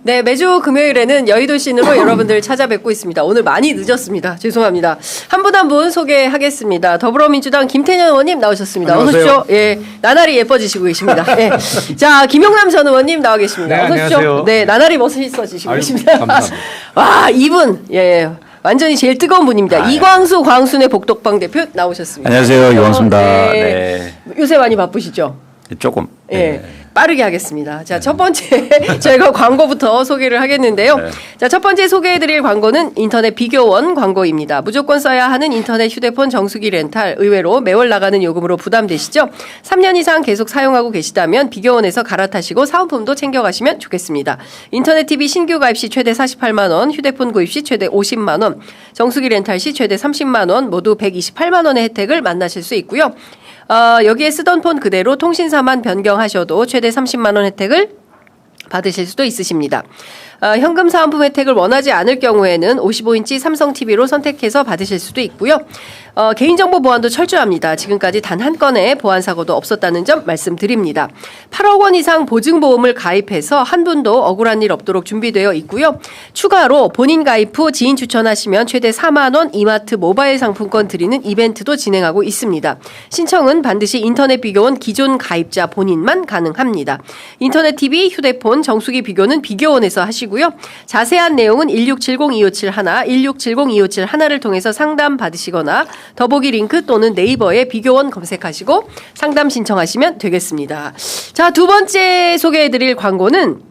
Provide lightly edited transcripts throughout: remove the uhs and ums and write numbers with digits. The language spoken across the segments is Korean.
네, 매주 금요일에는 여의도 씬으로 여러분들 찾아뵙고 있습니다. 오늘 많이 늦었습니다. 죄송합니다. 한 분 한 분 소개하겠습니다. 더불어민주당 김태년 의원님 나오셨습니다. 어서 오십시오. 예, 나날이 예뻐지시고 계십니다. 예. 자, 김용남 전 의원님 나와 계십니다. 네, 어서 오십시오. 안녕하세요. 네, 나날이 멋있어지시고 계십니다. 감사합니다. 와, 이분, 예. 완전히 제일 뜨거운 분입니다. 이광수 광순의 복덕방 대표 나오셨습니다. 안녕하세요. 이광수입니다. 네. 네. 요새 많이 바쁘시죠? 조금. 예. 네. 빠르게 하겠습니다. 자, 첫 번째 저희가 광고부터 소개를 하겠는데요. 네. 자, 첫 번째 소개해드릴 광고는 인터넷 비교원 광고입니다. 무조건 써야 하는 인터넷 휴대폰 정수기 렌탈 의외로 매월 나가는 요금으로 부담되시죠? 3년 이상 계속 사용하고 계시다면 비교원에서 갈아타시고 사은품도 챙겨가시면 좋겠습니다. 인터넷 TV 신규 가입 시 최대 48만 원, 휴대폰 구입 시 최대 50만 원, 정수기 렌탈 시 최대 30만 원, 모두 128만 원의 혜택을 만나실 수 있고요. 여기에 쓰던 폰 그대로 통신사만 변경하셔도 최대 30만 원 혜택을 받으실 수도 있으십니다. 현금 사은품 혜택을 원하지 않을 경우에는 55인치 삼성 TV로 선택해서 받으실 수도 있고요. 개인정보 보안도 철저합니다. 지금까지 단 한 건의 보안 사고도 없었다는 점 말씀드립니다. 8억 원 이상 보증보험을 가입해서 한 분도 억울한 일 없도록 준비되어 있고요. 추가로 본인 가입 후 지인 추천하시면 최대 4만 원 이마트 모바일 상품권 드리는 이벤트도 진행하고 있습니다. 신청은 반드시 인터넷 비교원 기존 가입자 본인만 가능합니다. 인터넷 TV, 휴대폰, 정수기 비교는 비교원에서 하시고요. 자세한 내용은 1670-2571, 1670-2571를 통해서 상담 받으시거나 더보기 링크 또는 네이버에 비교원 검색하시고 상담 신청하시면 되겠습니다. 자, 두 번째 소개해드릴 광고는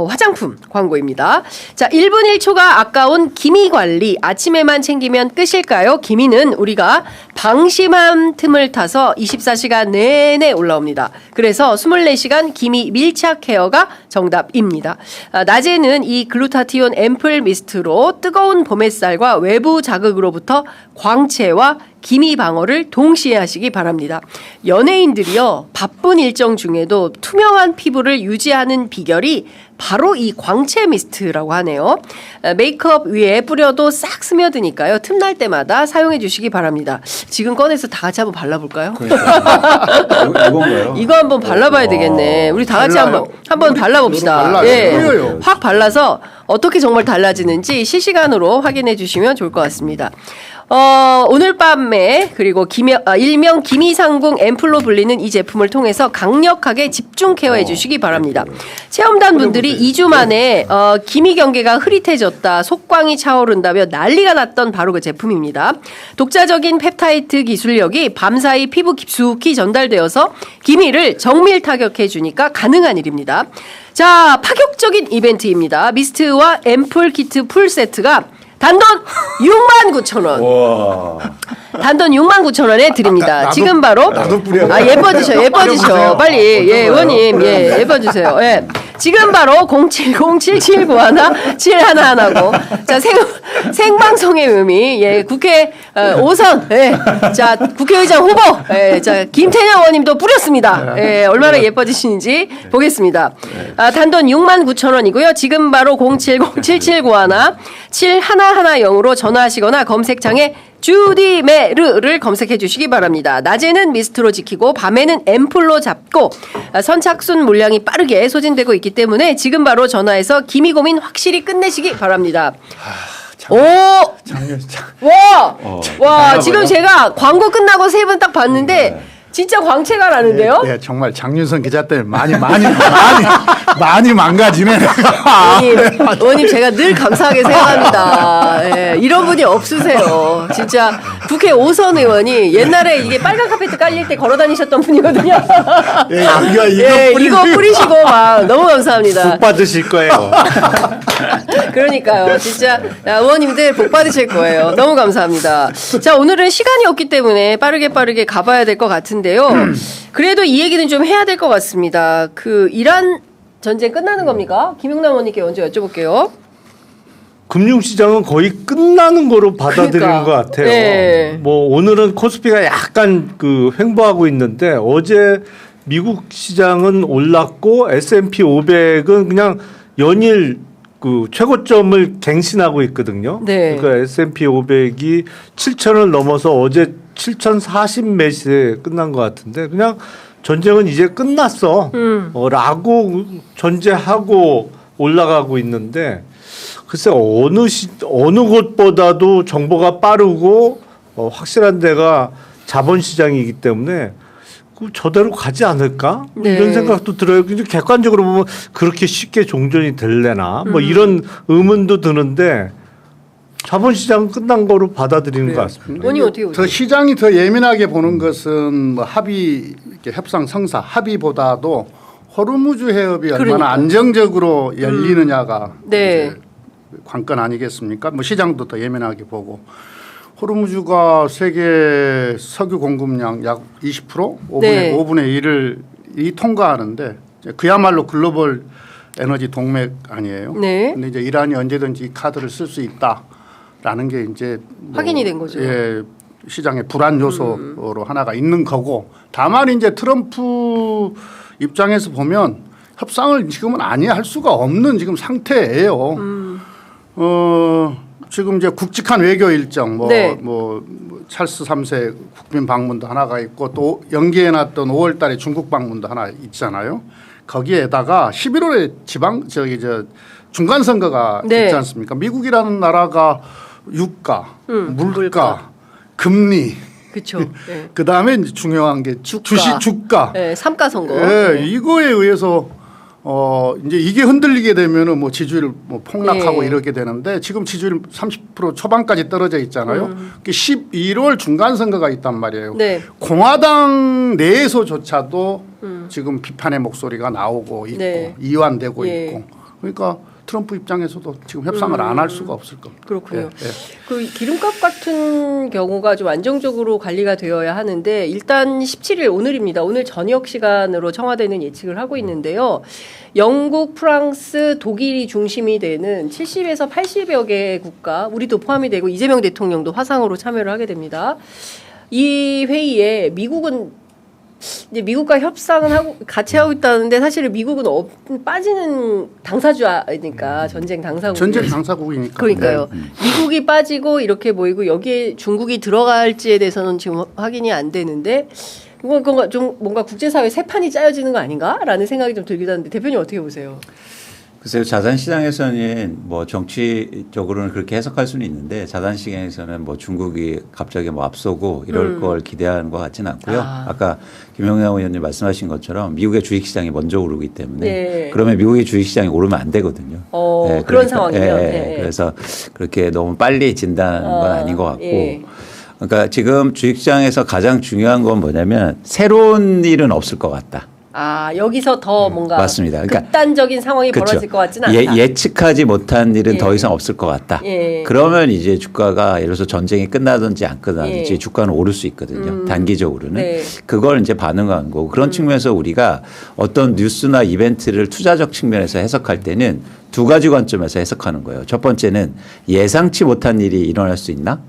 화장품 광고입니다. 자, 1분 1초가 아까운 기미 관리 아침에만 챙기면 끝일까요? 기미는 우리가 방심한 틈을 타서 24시간 내내 올라옵니다. 그래서 24시간 기미 밀착 케어가 정답입니다. 낮에는 이 글루타티온 앰플 미스트로 뜨거운 봄 햇살과 외부 자극으로부터 광채와 기미 방어를 동시에 하시기 바랍니다. 연예인들이요, 바쁜 일정 중에도 투명한 피부를 유지하는 비결이 바로 이 광채 미스트라고 하네요. 메이크업 위에 뿌려도 싹 스며드니까요. 틈날 때마다 사용해 주시기 바랍니다. 지금 꺼내서 다 같이 한번 발라볼까요? 이건가요? 이거 한번 발라봐야 되겠네. 우리 다 같이 한번 발라봅시다. 예, 확 발라서 어떻게 정말 달라지는지 실시간으로 확인해 주시면 좋을 것 같습니다. 오늘 밤에 그리고 일명 기미상궁 앰플로 불리는 이 제품을 통해서 강력하게 집중 케어해 주시기 바랍니다. 체험단 분들이 2주 만에 기미 경계가 흐릿해졌다, 속광이 차오른다며 난리가 났던 바로 그 제품입니다. 독자적인 펩타이드 기술력이 밤사이 피부 깊숙이 전달되어서 기미를 정밀 타격해 주니까 가능한 일입니다. 자, 파격적인 이벤트입니다. 미스트와 앰플 키트 풀 세트가 단돈 69,000원. 단돈 69,000원에 드립니다. 지금 바로 예뻐지셔. 빨리. 예, 의원님. 예, 예뻐주세요. 예. 지금 바로 070-7791-7111고 자, 생방송의 의미. 예, 국회 5선. 예. 자, 국회의장 후보. 예. 자, 김태년 의원님도 뿌렸습니다. 예, 얼마나 예뻐지시는지 보겠습니다. 단돈 69,000원이고요. 지금 바로 070-7791-7110으로 전화하시거나 검색창에 주디메르를 검색해 주시기 바랍니다. 낮에는 미스트로 지키고 밤에는 앰플로 잡고 선착순 물량이 빠르게 소진되고 있기 때문에 지금 바로 전화해서 기미 고민 확실히 끝내시기 바랍니다. 와, 지금 제가 광고 끝나고 세 분 딱 봤는데 진짜 광채가 나는데요? 네, 정말 장윤선 기자 때문에 많이 망가지네. 의원님 제가 늘 감사하게 생각합니다. 예, 이런 분이 없으세요. 진짜 국회 5선 의원이 옛날에 이게 빨간 카페트 깔릴 때 걸어 다니셨던 분이거든요. 이거 뿌리시고 막 너무 감사합니다. 복 받으실 거예요. 그러니까요. 진짜 의원님들 복 받으실 거예요. 너무 감사합니다. 자, 오늘은 시간이 없기 때문에 빠르게 가봐야 될 것 같은데요. 그래도 이 얘기는 좀 해야 될 것 같습니다. 그 이란 전쟁 끝나는 겁니까? 김용남 의원님께 먼저 여쭤볼게요. 금융시장은 거의 끝나는 거로 받아들이는 것 같아요. 네. 뭐 오늘은 코스피가 약간 횡보하고 있는데 어제 미국 시장은 올랐고 S&P 500은 그냥 연일 최고점을 갱신하고 있거든요. 네. 그러니까 S&P 500이 7,000을 넘어서 어제 7,040 몇에 끝난 것 같은데 그냥 전쟁은 이제 끝났어. 라고 전제하고 올라가고 있는데 글쎄 어느 곳보다도 정보가 빠르고 확실한 데가 자본시장이기 때문에 저대로 가지 않을까? 네. 이런 생각도 들어요. 근데 객관적으로 보면 그렇게 쉽게 종전이 될래나? 뭐 이런 의문도 드는데 자본시장은 끝난 거로 받아들이는 것 같습니다. 원님 어떻게 더 보세요? 시장이 더 예민하게 보는 것은 뭐 합의 이렇게 협상 성사 합의보다도 호르무즈 해협이 그러니까. 얼마나 안정적으로 열리느냐가 네. 이제 관건 아니겠습니까? 뭐 시장도 더 예민하게 보고 호르무즈가 세계 석유 공급량 약 20% 5분의 네. 5분의 1을 통과하는데 그야말로 글로벌 에너지 동맥 아니에요. 네. 근데 이제 이란이 언제든지 이 카드를 쓸 수 있다라는 게 이제 뭐 확인이 된 거죠. 예, 시장의 불안 요소로 하나가 있는 거고 다만 이제 트럼프 입장에서 보면 협상을 지금은 아니할 수가 없는 지금 상태예요. 지금 이제 굵직한 외교 일정 네. 뭐 찰스 3세 국빈 방문도 하나가 있고 또 연기해놨던 5월달에 중국 방문도 하나 있잖아요. 거기에다가 11월에 중간 선거가 네. 있지 않습니까? 미국이라는 나라가 유가, 물가, 금리, 그렇죠. 네. 그 다음에 중요한 게 주식 주가. 네, 삼가 선거. 예, 네. 이거에 의해서 이제 이게 흔들리게 되면은 뭐 지지율 뭐 폭락하고 예. 이렇게 되는데 지금 지지율 30% 초반까지 떨어져 있잖아요. 11월 중간 선거가 있단 말이에요. 네. 공화당 내에서조차도 지금 비판의 목소리가 나오고 있고 네. 이완되고 예. 있고 그러니까 트럼프 입장에서도 지금 협상을 안 할 수가 없을 겁니다. 그렇군요. 예, 예. 그 기름값 같은 경우가 좀 안정적으로 관리가 되어야 하는데 일단 17일 오늘입니다. 오늘 저녁 시간으로 청와대는 예측을 하고 있는데요. 영국, 프랑스, 독일이 중심이 되는 70에서 80여 개 국가, 우리도 포함이 되고 이재명 대통령도 화상으로 참여를 하게 됩니다. 이 회의에 미국은 이제 미국과 협상은 하고 같이 하고 있다는데 사실은 미국은 빠지는 당사주니까 전쟁 당사국. 전쟁 당사국이니까. 그러니까요. 네. 미국이 빠지고 이렇게 보이고 여기에 중국이 들어갈지에 대해서는 지금 확인이 안 되는데 이건 좀 뭔가 국제사회 새 판이 짜여지는 거 아닌가라는 생각이 좀 들기도 하는데 대표님 어떻게 보세요? 글쎄요, 자산시장에서는 뭐 정치적으로는 그렇게 해석할 수는 있는데 자산시장에서는 뭐 중국이 갑자기 뭐 앞서고 이럴 걸 기대하는 것 같지는 않고요. 아까 김영남 의원님 말씀하신 것처럼 미국의 주식시장이 먼저 오르기 때문에 네. 그러면 미국의 주식시장이 오르면 안 되거든요. 그런 상황이면. 네. 그래서 그렇게 너무 빨리 진다는 건 아닌 것 같고. 예. 그러니까 지금 주식시장에서 가장 중요한 건 뭐냐면 새로운 일은 없을 것 같다. 여기서 더 뭔가 맞습니다. 그러니까 극단적인 상황이 벌어질 것 같지는 않다. 예측하지 못한 일은 예. 더 이상 없을 것 같다. 예. 그러면 이제 주가가 예를 들어서 전쟁이 끝나든지 안 끝나든지 예. 주가는 오를 수 있거든요. 단기적으로는. 네. 그걸 이제 반응한 거고 그런 측면에서 우리가 어떤 뉴스나 이벤트를 투자적 측면에서 해석할 때는 두 가지 관점에서 해석하는 거예요. 첫 번째는 예상치 못한 일이 일어날 수 있나?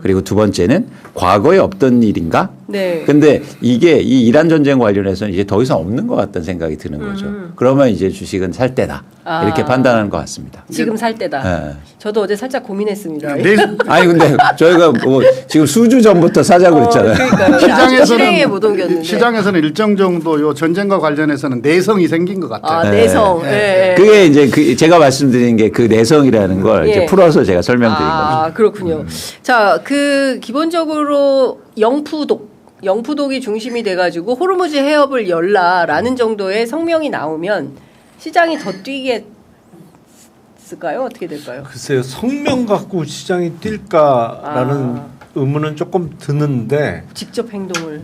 그리고 두 번째는 과거에 없던 일인가? 네. 근데 이게 이 이란 전쟁 관련해서는 이제 더 이상 없는 것 같다는 생각이 드는 거죠. 그러면 이제 주식은 살 때다. 이렇게 판단하는 것 같습니다. 지금 살 때다. 네. 저도 어제 살짝 고민했습니다. 아니 근데 저희가 뭐 지금 수주 전부터 사자고 했잖아요. 그러니까요. 실행에 못 옮겼는데. 시장에서는 일정 정도 요 전쟁과 관련해서는 내성이 생긴 것 같아요. 내성. 예. 그게 이제 제가 말씀드린 게 그 내성이라는 걸 예. 이제 풀어서 제가 설명드린 겁니다. 그렇군요. 자, 기본적으로 영푸독이 중심이 돼가지고 호르무즈 해협을 열라라는 정도의 성명이 나오면 시장이 더 뛰겠을까요? 어떻게 될까요? 글쎄요, 성명 갖고 시장이 뛸까라는 의문은 조금 드는데 직접 행동을.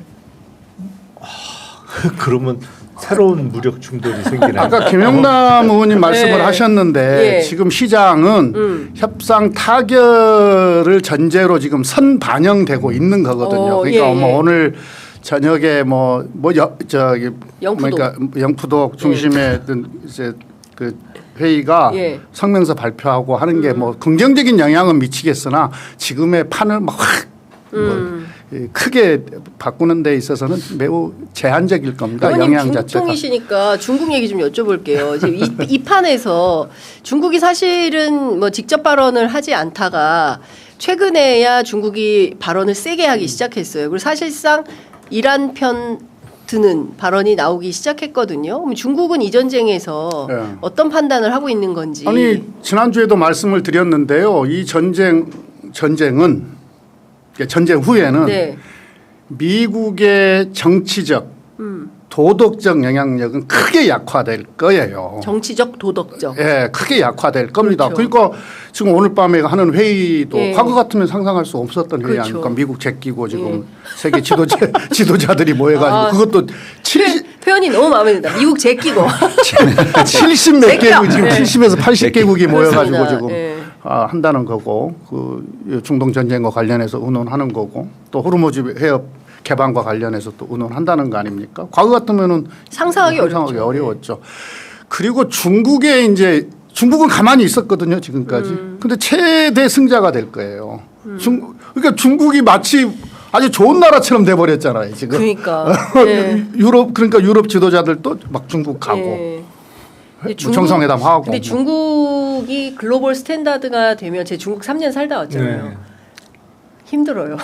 그러면 새로운 무력 충돌이 생기나요? 아까 김영남 의원님 말씀을 네. 하셨는데 예. 지금 시장은 협상 타결을 전제로 지금 선반영되고 있는 거거든요. 그러니까 예. 뭐 오늘 저녁에 저기 영푸독. 그러니까 영푸독 중심의 이제 그 회의가 예. 성명서 발표하고 하는 게 뭐 긍정적인 영향은 미치겠으나 지금의 판을 막 크게 바꾸는 데 있어서는 매우 제한적일 겁니다. 의원님 영향 자체가. 중통이시니까 중국 얘기 좀 여쭤볼게요. 지금 이 판에서 중국이 사실은 뭐 직접 발언을 하지 않다가 최근에야 중국이 발언을 세게 하기 시작했어요. 그리고 사실상 이란 편 드는 발언이 나오기 시작했거든요. 그럼 중국은 이 전쟁에서 네. 어떤 판단을 하고 있는 건지. 아니 지난주에도 말씀을 드렸는데요. 이 전쟁은 전쟁 후에는 네. 미국의 정치적 도덕적 영향력은 크게 약화될 거예요. 정치적, 도덕적. 예, 크게 약화될 겁니다. 그렇죠. 그러니까 지금 오늘 밤에 하는 회의도 예. 과거 같으면 상상할 수 없었던 회의 그렇죠. 아닙니까? 미국 제끼고 지금 예. 세계 지도자들이 모여가지고 아, 그것도 70, 표현이 너무 마음에 든다. 미국 제끼고. 70 몇 제껴. 개국 지금 예. 70에서 80개국이 모여가지고 그렇습니다. 지금 예. 한다는 거고 그 중동 전쟁과 관련해서 의논하는 거고 또 호르무즈 해협 개방과 관련해서 또 의논한다는 거 아닙니까? 과거 같으면은 상상하기 어렵죠. 어려웠죠. 그리고 중국은 가만히 있었거든요 지금까지. 근데 최대 승자가 될 거예요. 그러니까 중국이 마치 아주 좋은 나라처럼 돼버렸잖아요 지금. 그러니까. 예. 그러니까 유럽 지도자들도 막 중국 가고. 예. 근데 정상회담 하고. 근데 중국이 글로벌 스탠다드가 되면 제 중국 3년 살다 왔잖아요. 네. 힘들어요.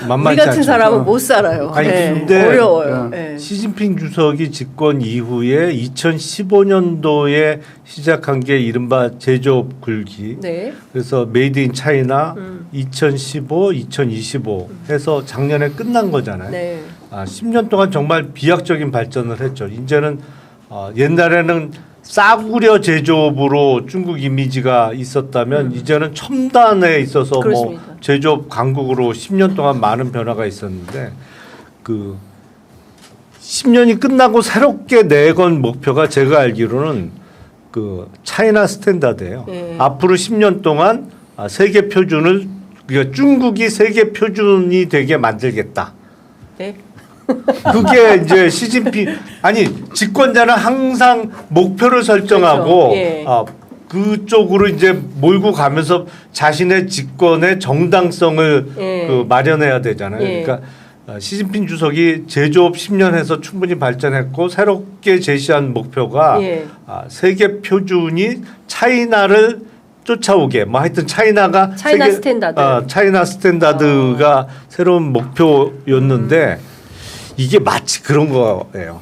만만치 우리 같은 않죠. 사람은 못 살아요. 아니, 예. 근데 어려워요. 예. 시진핑 주석이 집권 이후에 2015년도에 시작한 게 이른바 제조업 굴기. 네. 그래서 메이드 인 차이나 2015, 2025 해서 작년에 끝난 거잖아요. 네. 10년 동안 정말 비약적인 발전을 했죠. 이제는 옛날에는 싸구려 제조업으로 중국 이미지가 있었다면 이제는 첨단에 있어서 그렇습니다. 뭐 제조업 강국으로 10년 동안 많은 변화가 있었는데 그 10년이 끝나고 새롭게 내건 목표가 제가 알기로는 그 차이나 스탠다드예요. 네. 앞으로 10년 동안 세계 표준을 그러니까 중국이 세계 표준이 되게 만들겠다. 네. 그게 이제 시진핑 집권자는 항상 목표를 설정하고 그렇죠. 예. 그쪽으로 이제 몰고 가면서 자신의 집권의 정당성을 예. 그 마련해야 되잖아요. 예. 그러니까 시진핑 주석이 제조업 10년 해서 충분히 발전했고 새롭게 제시한 목표가 예. 세계 표준이 차이나를 쫓아오게 뭐 하여튼 차이나가 차이나 스탠다드. 차이나 스탠다드가 새로운 목표였는데 이게 마치 그런 거예요.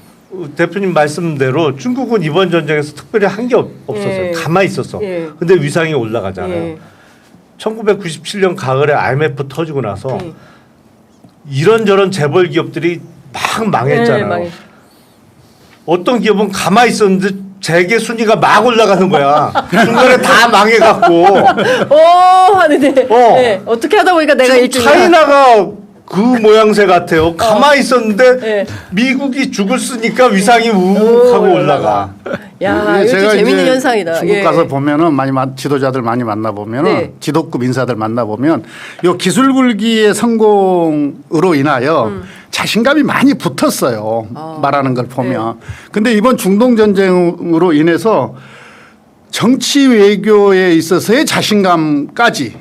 대표님 말씀대로 중국은 이번 전쟁에서 특별히 한 게 없었어요. 예. 가만히 있었어. 예. 근데 위상이 올라가잖아요. 예. 1997년 가을에 IMF 터지고 나서 예. 이런저런 재벌 기업들이 막 망했잖아요. 네, 망했- 어떤 기업은 가만히 있었는데 재계 순위가 막 올라가는 거야. 중간에 다 망해갖고. 하는데 네. 어떻게 하다 보니까 내가 지금 일주일 차이나가 그 모양새 같아요. 가만히 있었는데 네. 미국이 죽을 쓰니까 위상이 우욱 하고 올라가. 야, 예, 이것도 재밌는 이제 현상이다. 중국 예. 가서 보면은 지도자들 많이 만나 보면은 네. 지도급 인사들 만나 보면 요 기술 굴기의 성공으로 인하여 자신감이 많이 붙었어요. 말하는 걸 보면. 근데 이번 중동 전쟁으로 인해서 정치 외교에 있어서의 자신감까지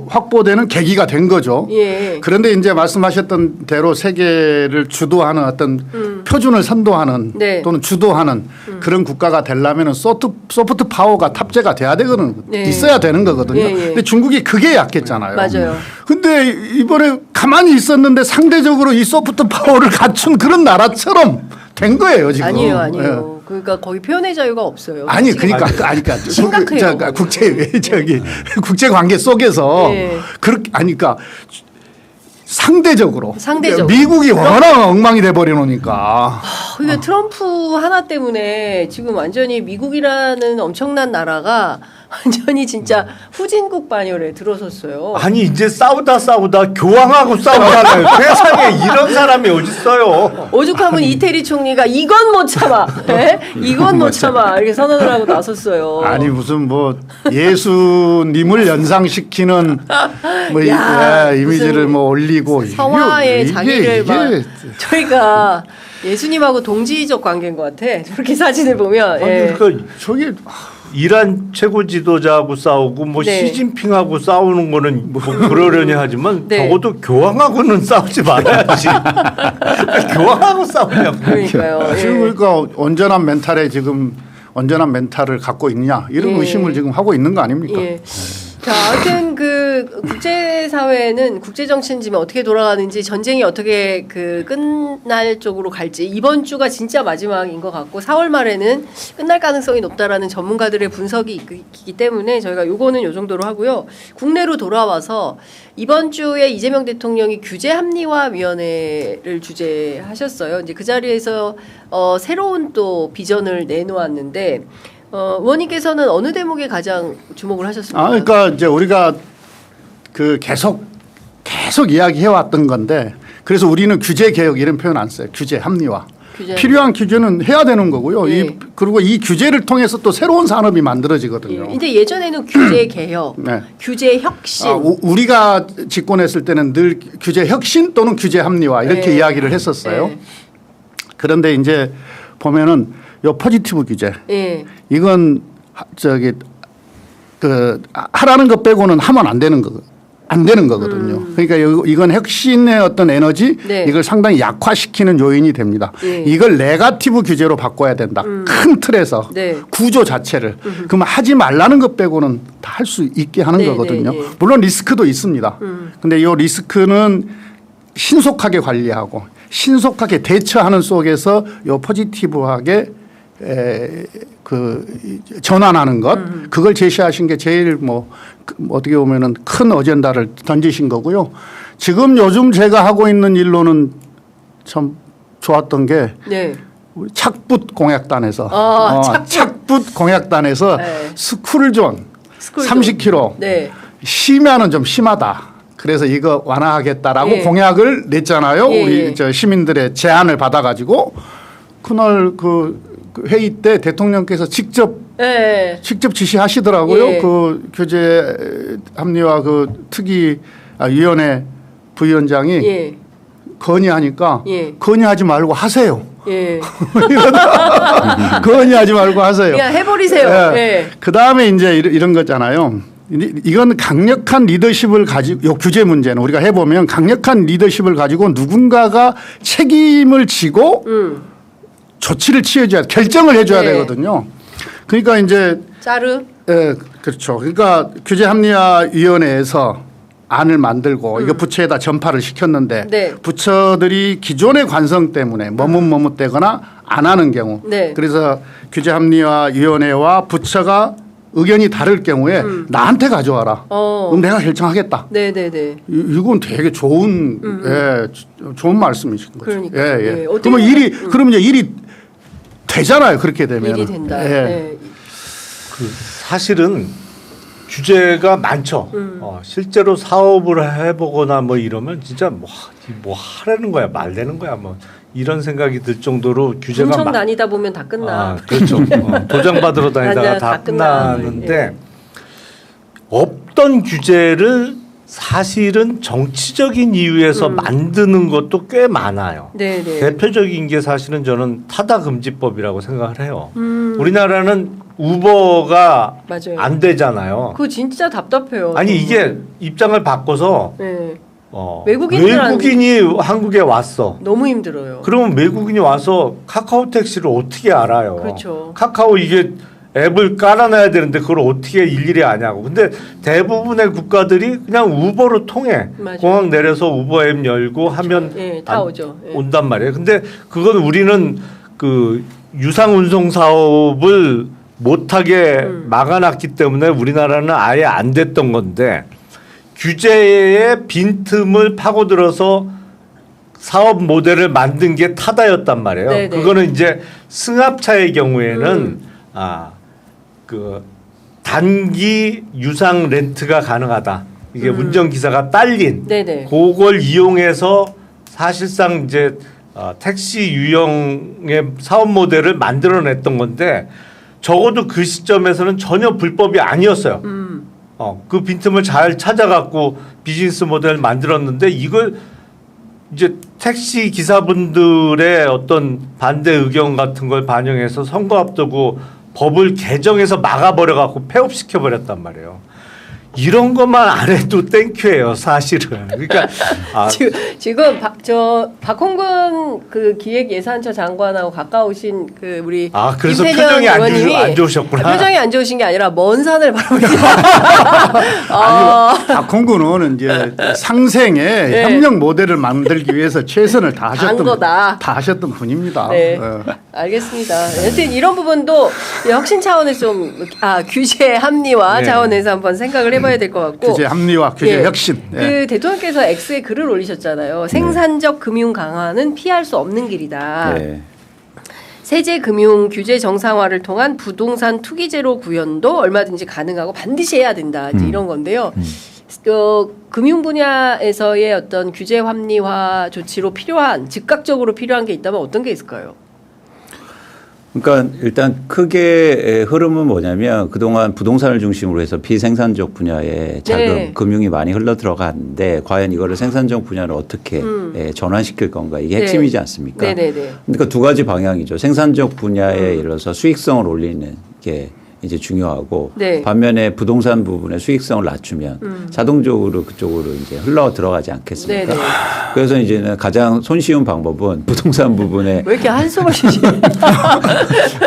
확보되는 계기가 된 거죠. 예. 그런데 이제 말씀하셨던 대로 세계를 주도하는 어떤 표준을 선도하는 네. 또는 주도하는 그런 국가가 되려면 소프트 파워가 탑재가 돼야 되거든 네. 있어야 되는 거거든요. 예, 예. 근데 중국이 그게 약했잖아요. 맞아요. 근데 이번에 가만히 있었는데 상대적으로 이 소프트 파워를 갖춘 그런 나라처럼 된 거예요 지금. 아니에요, 예. 아니에요. 그러니까 거기 표현의 자유가 없어요. 아니 솔직히 그러니까 심각해요. 국제 관계 속에서 예. 그렇게 아니까 상대적으로 상대적으로. 미국이 워낙 엉망이 돼 버려 놓으니까 그게 트럼프 하나 때문에 지금 완전히 미국이라는 엄청난 나라가 완전히 진짜 후진국 반열에 들어섰어요. 아니 이제 싸우다 교황하고 싸우잖아요. 세상에 이런 사람이 어딨어요. 오죽하면 이태리 총리가 이건 못 참아, 네? 이건 못 참아 이렇게 선언을 하고 나섰어요. 아니 무슨 뭐 예수님을 연상시키는 뭐 야, 이미지를 무슨 뭐 올리고 성화의 이게- 자기를 이게 막 저희가 예수님하고 동지적 관계인 것 같아. 저렇게 사진을 보면. 아니 예. 그러니까 저게 이란 최고 지도자하고 싸우고 뭐 네. 시진핑하고 싸우는 거는 뭐 그러려니 하지만 네. 적어도 교황하고는 싸우지 말아야지. 교황하고 싸우냐고. 그러니까요. 예. 지금 그러니까 온전한 멘탈을 갖고 있느냐 이런 예. 의심을 지금 하고 있는 거 아닙니까? 예. 자, 아무튼 그 국제사회는 국제정치는 지금 어떻게 돌아가는지 전쟁이 어떻게 그 끝날 쪽으로 갈지 이번 주가 진짜 마지막인 것 같고 4월 말에는 끝날 가능성이 높다라는 전문가들의 분석이 있기 때문에 저희가 요거는 요 정도로 하고요. 국내로 돌아와서 이번 주에 이재명 대통령이 규제 합리화위원회를 주재하셨어요. 이제 그 자리에서 새로운 또 비전을 내놓았는데 의원님께서는 어느 대목에 가장 주목을 하셨습니까? 그러니까 이제 우리가 그 계속 이야기해왔던 건데 그래서 우리는 규제 개혁 이런 표현 안 써요. 규제 합리화. 필요한 규제는 해야 되는 거고요. 네. 그리고 이 규제를 통해서 또 새로운 산업이 만들어지거든요. 근데 예전에는 규제 개혁, 네. 규제 혁신. 우리가 집권했을 때는 늘 규제 혁신 또는 규제 합리화 이렇게 네. 이야기를 했었어요. 네. 그런데 이제 보면은 요 포지티브 규제 네. 이건 하라는 것 빼고는 하면 안 되는 거거든요. 그러니까 이건 혁신의 어떤 에너지 네. 이걸 상당히 약화시키는 요인이 됩니다. 네. 이걸 네거티브 규제로 바꿔야 된다. 큰 틀에서 네. 구조 자체를. 그러면 하지 말라는 것 빼고는 다 할 수 있게 하는 네, 거거든요. 네, 네. 물론 리스크도 있습니다. 근데 이 리스크는 신속하게 관리하고 신속하게 대처하는 속에서 요 포지티브하게 전환하는 것 그걸 제시하신 게 제일 어떻게 보면은 큰 어젠다를 던지신 거고요. 지금 요즘 제가 하고 있는 일로는 참 좋았던 게 네. 우리 착붙 공약단에서 착붙. 공약단에서 네. 스쿨존 30km 네. 심야는 좀 심하다. 그래서 이거 완화하겠다라고 예. 공약을 냈잖아요. 예. 우리 시민들의 제안을 받아가지고 그날 그 회의 때 대통령께서 직접 지시하시더라고요. 예. 그 규제 합리화 위원회 부위원장이 예. 건의하니까 예. 건의하지 말고 하세요. 예. 건의하지 말고 하세요. 그냥 해버리세요. 예. 예. 그 다음에 이제 이런 거잖아요. 이건 강력한 리더십을 가지고 요 규제 문제는 우리가 해보면 강력한 리더십을 가지고 누군가가 책임을 지고 조치를 취해줘야 결정을 해줘야 네. 되거든요. 그러니까 이제 짜르. 그렇죠. 그러니까 규제 합리화 위원회에서 안을 만들고 이거 부처에다 전파를 시켰는데 네. 부처들이 기존의 관성 때문에 머뭇머뭇대거나 안 하는 경우 네. 그래서 규제 합리화 위원회와 부처가 의견이 다를 경우에 나한테 가져와라. 그럼 내가 결정하겠다. 네네네. 이건 되게 좋은 좋은 말씀이신 거죠. 그러니까. 예. 어떻게 그러면 이제 일이 되잖아요. 그렇게 되면 일이 된다. 예. 네. 사실은 규제가 많죠. 실제로 사업을 해보거나 이러면 진짜 뭐 하라는 거야 말되는 거야 이런 생각이 들 정도로 규제가 훔쳐 다니다 보면 다 끝나. 그렇죠. 도장 받으러 다니다가 다 끝나는데 예. 없던 규제를 사실은 정치적인 이유에서 만드는 것도 꽤 많아요. 네네. 대표적인 게 사실은 저는 타다금지법이라고 생각을 해요. 우리나라는 우버가 맞아요. 안 되잖아요. 그거 진짜 답답해요. 아니 이게 입장을 바꿔서 네. 외국인이 한국에 왔어. 너무 힘들어요. 그러면 외국인이 와서 카카오 택시를 어떻게 알아요? 그렇죠. 카카오 이게 앱을 깔아놔야 되는데 그걸 어떻게 일일이 아냐고. 근데 대부분의 국가들이 그냥 우버로 통해. 맞아요. 공항 내려서 우버 앱 열고 하면 예, 다 오죠. 예. 온단 말이에요. 근데 그건 우리는 그 유상 운송 사업을 못하게 막아놨기 때문에 우리나라는 아예 안 됐던 건데 규제의 빈틈을 파고들어서 사업 모델을 만든 게 타다였단 말이에요. 네네. 그거는 이제 승합차의 경우에는 그 단기 유상 렌트가 가능하다. 이게 운전기사가 딸린 네네. 그걸 이용해서 사실상 이제 택시 유형의 사업 모델을 만들어냈던 건데 적어도 그 시점에서는 전혀 불법이 아니었어요. 그 빈틈을 잘 찾아갖고 비즈니스 모델을 만들었는데 이걸 이제 택시 기사분들의 어떤 반대 의견 같은 걸 반영해서 선거 앞두고 법을 개정해서 막아버려갖고 폐업시켜버렸단 말이에요. 이런 것만 안 해도 땡큐예요, 사실은. 그러니까 지금 박홍근 그 기획예산처 장관하고 가까우신 그 우리 그래서 김태년 표정이 의원님이 안 좋으셨구나. 표정이 안 좋으신 게 아니라 먼 산을 바라보시는. 아니, 박홍근 의원은 이제 상생의 협력 모델을 만들기 위해서 최선을 다 하셨던 분입니다. 네, 알겠습니다. 여튼 이런 부분도 혁신 차원에서 좀 규제 합리화 차원에서 한번 생각을 해봐야 될 것 같고. 규제 합리화, 규제 혁신. 그 대통령께서 X에 글을 올리셨잖아요. 생산적 금융 강화는 피할 수 없는 길이다. 네. 세제 금융 규제 정상화를 통한 부동산 투기제로 구현도 얼마든지 가능하고 반드시 해야 된다. 이제 이런 건데요. 금융 분야에서의 어떤 규제 합리화 조치로 즉각적으로 필요한 게 있다면 어떤 게 있을까요? 그러니까 일단 크게 흐름은 뭐냐면 그동안 부동산을 중심으로 해서 비생산적 분야에 자금, 금융이 많이 흘러 들어갔는데 과연 이거를 생산적 분야로 어떻게 전환시킬 건가 이게 핵심이지 않습니까? 네네네. 그러니까 두 가지 방향이죠. 생산적 분야에 예를 들어서 수익성을 올리는 게 이제 중요하고 반면에 부동산 부분의 수익성을 낮추면 자동적으로 그쪽으로 이제 흘러 들어가지 않겠습니까? 네네. 그래서 이제는 가장 손쉬운 방법은 부동산 부분에 왜 이렇게 한숨을 쉬지?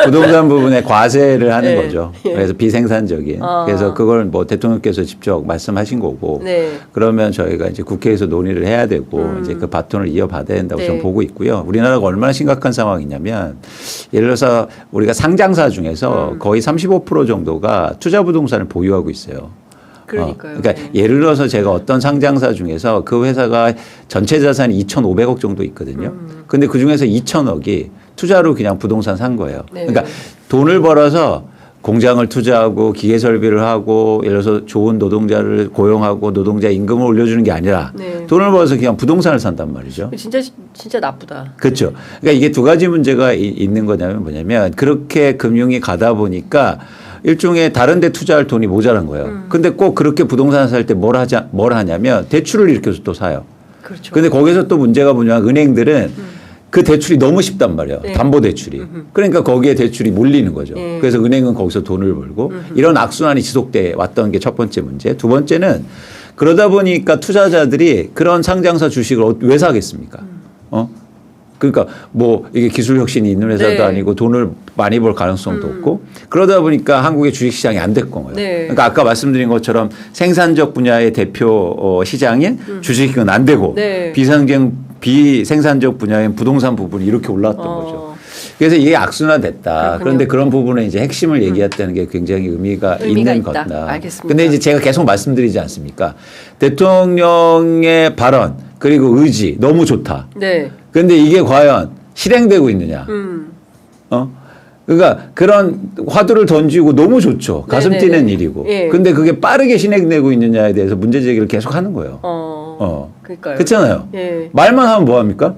부동산 부분에 과세를 하는 거죠. 그래서 비생산적인. 그래서 그걸 뭐 대통령께서 직접 말씀하신 거고. 그러면 저희가 이제 국회에서 논의를 해야 되고 이제 그 바톤을 이어받아야 된다고 저는 보고 있고요. 우리나라가 얼마나 심각한 상황이냐면 예를 들어서 우리가 상장사 중에서 거의 35% 정도가 투자 부동산을 보유하고 있어요. 그러니까요. 그러니까 예를 들어서 제가 어떤 상장사 중에서 그 회사가 전체 자산이 2,500억 정도 있거든요. 근데 그 중에서 2,000억이 투자로 그냥 부동산 산 거예요. 그러니까 돈을 벌어서 공장을 투자하고 기계 설비를 하고 예를 들어서 좋은 노동자를 고용하고 노동자 임금을 올려주는 게 아니라 돈을 벌어서 그냥 부동산을 산단 말이죠. 진짜 나쁘다. 그렇죠. 그러니까 이게 두 가지 문제가 있는 거냐면 뭐냐면 그렇게 금융이 가다 보니까 일종의 다른 데 투자할 돈이 모자란 거예요. 근데 꼭 그렇게 부동산 살 때 뭘 하냐면 대출을 일으켜서 또 사요. 그렇죠. 근데 거기서 또 문제가 뭐냐면 은행들은 그 대출이 너무 쉽단 말이에요. 담보 대출이. 그러니까 거기에 대출이 몰리는 거죠. 그래서 은행은 거기서 돈을 벌고 이런 악순환이 지속돼 왔던 게 첫 번째 문제. 두 번째는 그러다 보니까 투자자들이 그런 상장사 주식을 왜 사겠습니까? 그러니까 뭐 이게 기술 혁신이 있는 회사도 아니고 돈을 많이 벌 가능성도 없고 그러다 보니까 한국의 주식시장이 안 됐던 거예요. 그러니까 아까 말씀드린 것처럼 생산적 분야의 대표 시장인 주식은 안 되고 비생산적 분야인 부동산 부분이 이렇게 올라왔던 거죠. 그래서 이게 악순환됐다. 그렇군요. 그런데 그런 부분에 이제 핵심을 얘기했다는 게 굉장히 의미가 있는 거다. 알겠습니다. 근데 이제 제가 계속 말씀드리지 않습니까? 대통령의 발언 그리고 의지 너무 좋다. 그런데 이게 과연 실행되고 있느냐? 그러니까 그런 화두를 던지고 너무 좋죠. 가슴 뛰는 일이고. 근데 그게 빠르게 실행되고 있느냐에 대해서 문제 제기를 계속 하는 거예요. 그러니까요. 그렇잖아요. 말만 하면 뭐 합니까?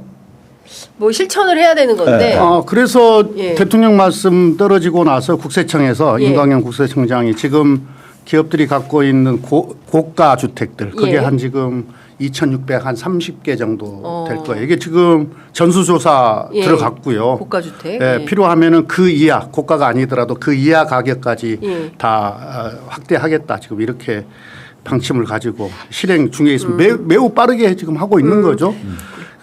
뭐 실천을 해야 되는 건데. 그래서 대통령 말씀 떨어지고 나서 국세청에서 임광영 국세청장이 지금 기업들이 갖고 있는 고가 주택들 그게 한 지금 2,630개 정도 될 거예요. 이게 지금 전수조사 들어갔고요. 고가주택. 필요하면은 그 이하 고가가 아니더라도 그 이하 가격까지 다 확대하겠다. 지금 이렇게 방침을 가지고 실행 중에 있습니다. 매우 빠르게 지금 하고 있는 거죠.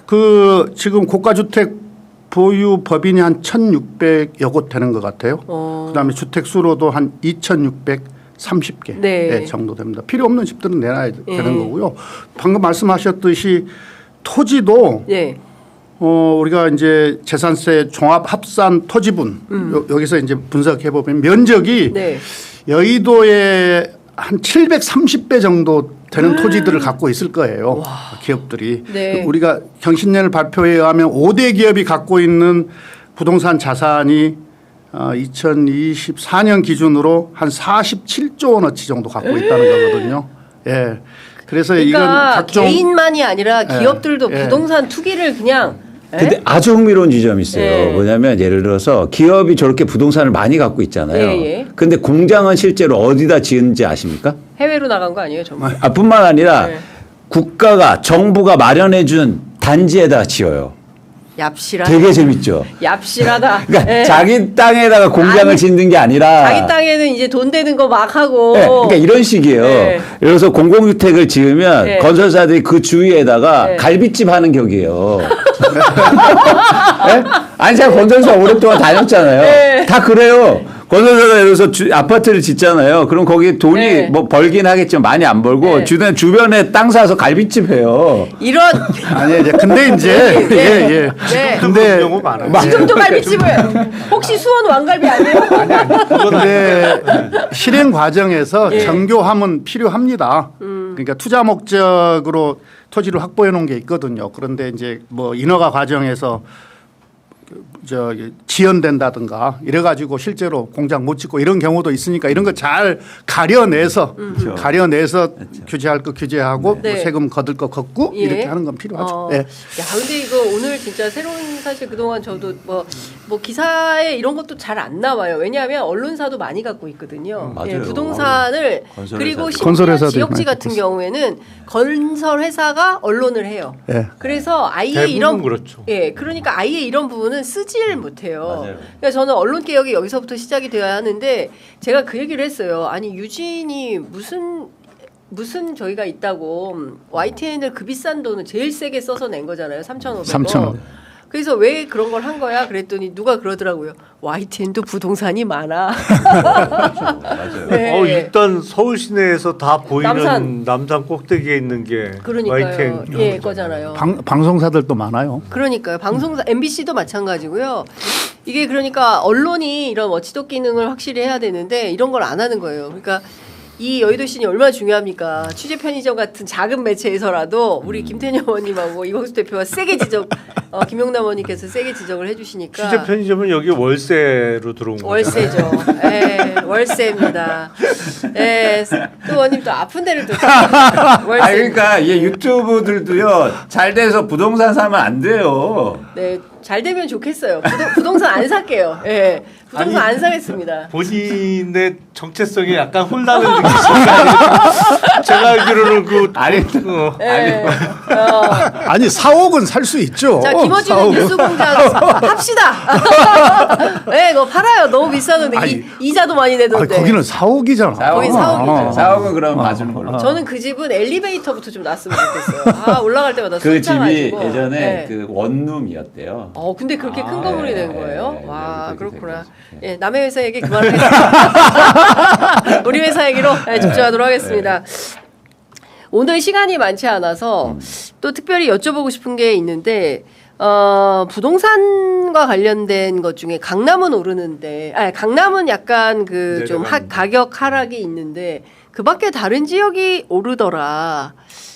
그 지금 고가주택 보유 법인이 한 1,600여 곳 되는 것 같아요. 그다음에 주택 수로도 한 2,630개 정도 됩니다. 필요 없는 집들은 내놔야 되는 거고요. 방금 말씀하셨듯이 토지도 우리가 이제 재산세 종합 합산 토지분 여기서 이제 분석해 보면 면적이 여의도에 한 730배 정도 되는 토지들을 갖고 있을 거예요. 기업들이. 우리가 경신련을 발표에 의하면 5대 기업이 갖고 있는 부동산 자산이 2024년 기준으로 한 47조 원어치 정도 갖고 있다는 거거든요. 그래서 그러니까 이건 각종 개인만이 아니라 기업들도 부동산 투기를 그냥. 근데 아주 흥미로운 지점이 있어요. 뭐냐면 예를 들어서 기업이 저렇게 부동산을 많이 갖고 있잖아요. 근데 공장은 실제로 어디다 지은지 아십니까? 해외로 나간 거 아니에요, 정말? 뿐만 아니라 국가가 정부가 마련해 준 단지에다 지어요. 얍실하다. 되게 재밌죠. 얍실하다. 그러니까 예. 자기 땅에다가 공장을 아니, 짓는 게 아니라 자기 땅에는 이제 돈 되는 거 막 하고. 네, 그러니까 이런 식이에요. 네. 그래서 공공주택을 지으면 네. 건설사들이 그 주위에다가 네. 갈비집 하는 격이에요. 네? 아니 제가 건설사 오랫동안 다녔잖아요. 네. 다 그래요. 건설사가 예를 들어서 아파트를 짓잖아요. 그럼 거기 돈이 네. 뭐 벌긴 하겠지만 많이 안 벌고 네. 주변에 땅 사서 갈비집 해요. 이런. 아니 이제 근데 이제 네. 예. 네. 근데 그런 경우 많아요. 지금도 갈비집을. 혹시 수원 왕갈비 아니에요? 근데 실행 과정에서 예. 정교함은 필요합니다. 그러니까 투자 목적으로 토지를 확보해 놓은 게 있거든요. 그런데 이제 뭐 인허가 과정에서 지연된다든가 이래 가지고 실제로 공장 못 짓고 이런 경우도 있으니까 이런 거 잘 가려내서 그렇죠. 규제할 거 규제하고 네. 뭐 세금 거둘 거 걷고 예. 이렇게 하는 건 필요하죠. 예. 야, 근데 이거 오늘 진짜 새로운 사실 그동안 저도 뭐 기사에 이런 것도 잘 안 나와요. 왜냐하면 언론사도 많이 갖고 있거든요. 맞아요. 예, 부동산을 건설회사도. 그리고 심지어 건설회사들이 지역지 많이 같은 갖고 경우에는 건설회사가 언론을 해요. 예. 그래서 아예 대부분 이런 그렇죠. 예, 그러니까 아예 이런 부분은 쓰지를 못해요. 맞아요. 그러니까 저는 언론 개혁이 여기서부터 시작이 되어야 하는데 제가 그 얘기를 했어요. 아니 유진이 무슨 저희가 있다고 YTN을 그 비싼 돈을 제일 세게 써서 낸 거잖아요. 3,500원. 3,500원. 그래서 왜 그런 걸 한 거야? 그랬더니 누가 그러더라고요. YTN도 부동산이 많아. 맞아요. 네. 일단 서울 시내에서 다 보이는 남산. 남산 꼭대기에 있는 게 그러니까요. YTN 예, 거잖아요. 방송사들도 많아요. 그러니까요. 방송사 MBC도 마찬가지고요. 이게 그러니까 언론이 이런 워치독 기능을 확실히 해야 되는데 이런 걸 안 하는 거예요. 그러니까 이 여의도신이 얼마나 중요합니까? 취재 편의점 같은 작은 매체에서라도 우리 김태년 의원님하고 이광수 대표가 세게 김용남 의원님께서 세게 지적을 해주시니까 취재 편의점은 여기 월세로 들어온 거죠. 월세죠. 예, 월세입니다. 예, 또 의원님 또 아픈 데를 또 월세. 아 그러니까 이 유튜브들도요 잘 돼서 부동산 사면 안 돼요. 네, 잘 되면 좋겠어요. 부동산 안 살게요. 예, 부동산 아니, 안 사겠습니다. 본인의 정체성이 약간 혼란을 느끼시니까 제가 알기로는 예. 아니 4억은 살 수 있죠. 자, 김어준의 4억은. 뉴스공장 합시다. 네, 그거 팔아요. 너무 비싸는데 아니, 이자도 많이 내던데. 거기는 4억이잖아. 거기 4억이죠. 4억은 그럼 맞는 걸로. 저는 그 집은 엘리베이터부터 좀 놨으면 좋겠어요. 아, 올라갈 때마다 그 집이 쏟아가지고. 예전에 네. 그 원룸이었대요. 근데 그렇게 큰 아, 건물이 네, 된 거예요? 네, 와, 네, 그렇게 된 그렇구나. 거죠. 네. 예, 남의 회사 얘기 그만하겠습니다. 우리 회사 얘기로 집중하도록 하겠습니다. 오늘 시간이 많지 않아서 또 특별히 여쭤보고 싶은 게 있는데 부동산과 관련된 것 중에 강남은 오르는데, 강남은 약간 그 좀 가격 하락이 있는데 그 밖에 다른 지역이 오르더라.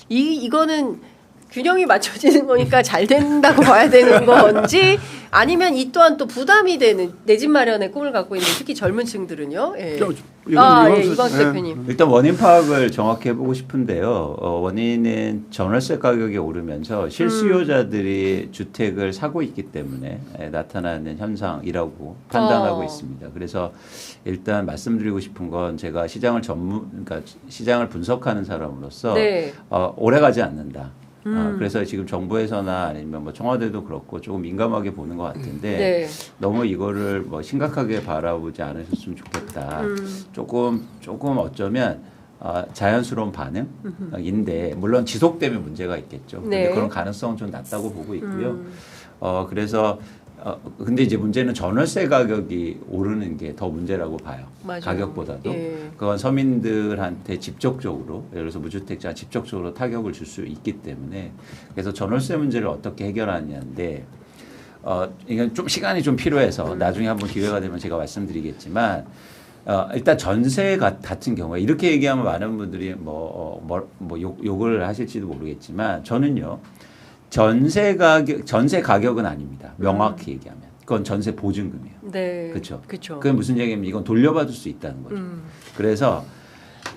이거는 균형이 맞춰지는 거니까 잘 된다고 봐야 되는 건지 아니면 이 또한 또 부담이 되는 내 집 마련의 꿈을 갖고 있는 특히 젊은 층들은요. 예. 이광수 대표님. 일단 원인 파악을 정확히 해보고 싶은데요. 원인은 전월세 가격이 오르면서 실수요자들이 주택을 사고 있기 때문에 나타나는 현상이라고 판단하고 있습니다. 그래서 일단 말씀드리고 싶은 건 제가 그러니까 시장을 분석하는 사람으로서 네. 오래 가지 않는다. 그래서 지금 정부에서나 아니면 뭐 청와대도 그렇고 조금 민감하게 보는 것 같은데 네. 너무 이거를 뭐 심각하게 바라보지 않으셨으면 좋겠다. 조금 어쩌면 자연스러운 반응인데 물론 지속되면 문제가 있겠죠. 근데 네. 그런 가능성은 좀 낮다고 보고 있고요. 그래서 근데 이제 문제는 전월세 가격이 오르는 게 더 문제라고 봐요. 맞아요. 가격보다도. 예. 그건 서민들한테 직접적으로 예를 들어서 무주택자 직접적으로 타격을 줄 수 있기 때문에 그래서 전월세 문제를 어떻게 해결하느냐인데 이건 좀 시간이 좀 필요해서 나중에 한번 기회가 되면 제가 말씀드리겠지만 일단 전세 같은 경우에 이렇게 얘기하면 많은 분들이 욕을 하실지도 모르겠지만 저는요. 전세 가격은 아닙니다. 명확히 얘기하면. 그건 전세 보증금이에요. 네. 그렇죠. 그렇죠. 그게 무슨 얘기냐면 이건 돌려받을 수 있다는 거죠. 그래서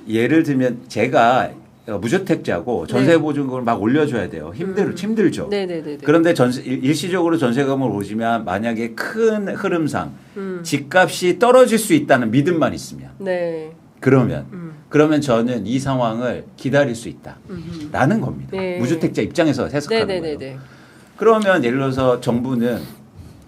예를 들면 제가 무주택자고 전세 보증금을 막 올려줘야 돼요. 힘들죠. 네네네. 그런데 일시적으로 전세금을 오시면 만약에 큰 흐름상 집값이 떨어질 수 있다는 믿음만 있으면 네. 그러면 저는 이 상황을 기다릴 수 있다라는 겁니다. 네. 무주택자 입장에서 해석하는 네네네네. 거예요. 그러면 예를 들어서 정부는